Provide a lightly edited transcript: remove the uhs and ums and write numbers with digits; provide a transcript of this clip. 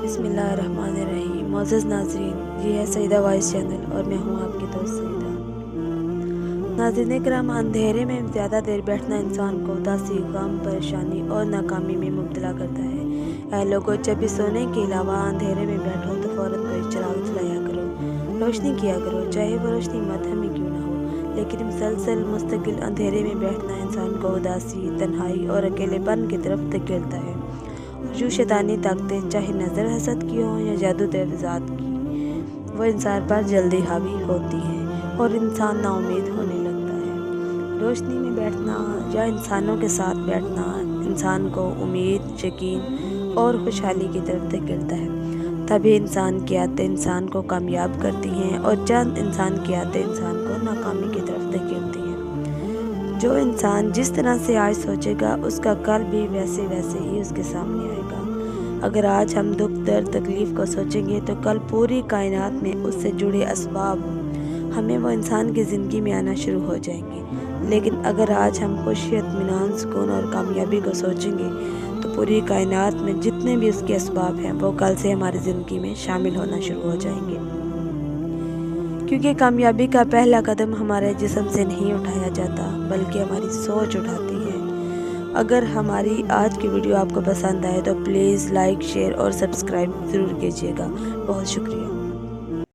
बिस्मिल्लाहिर्रहमानिर्रहीम। मोअज़्ज़ज़ नाज़रीन, ये है सईदा वॉइस चैनल और मैं हूँ आपकी दोस्त सईदा। नाज़रीन इकराम, अंधेरे में ज़्यादा देर बैठना इंसान को उदासी, गम, परेशानी और नाकामी में मुब्तला करता है। ऐ लोगों, जब भी सोने के अलावा अंधेरे में बैठो तो फ़ौरन कोई चिराग जलाया करो, रोशनी किया करो, चाहे वो रोशनी मध्यम ही क्यों ना हो। लेकिन मुसलसल मुस्तकिल अंधेरे में बैठना इंसान को उदासी, तन्हाई और अकेलेपन की तरफ धकेलता है। जो शैतानी ताकतें, चाहे नज़र हसद की हो या जादू ज़ात की, वो इंसान पर जल्दी हावी होती हैं और इंसान नाउमीद होने लगता है। रोशनी में बैठना या इंसानों के साथ बैठना इंसान को उम्मीद, यकीन और खुशहाली की तरफ धकेलता है। तभी इंसान की आदतें इंसान को कामयाब करती हैं और चंद इंसान की आदतें इंसान को नाकामी की तरफ धकेलती हैं। जो इंसान जिस तरह से आज सोचेगा, उसका कल भी वैसे ही उसके सामने आएगा। अगर आज हम दुख, दर्द, तकलीफ़ को सोचेंगे तो कल पूरी कायनात में उससे जुड़े असबाब हमें वो इंसान की ज़िंदगी में आना शुरू हो जाएंगे। लेकिन अगर आज हम खुशी, इत्मीनान, सुकून और कामयाबी को सोचेंगे तो पूरी कायनात में जितने भी उसके असबाब हैं वो कल से हमारी ज़िंदगी में शामिल होना शुरू हो जाएंगे। क्योंकि कामयाबी का पहला कदम हमारे जिस्म से नहीं उठाया जाता, बल्कि हमारी सोच उठाती है। अगर हमारी आज की वीडियो आपको पसंद आए तो प्लीज़ लाइक, शेयर और सब्सक्राइब ज़रूर कीजिएगा। बहुत शुक्रिया।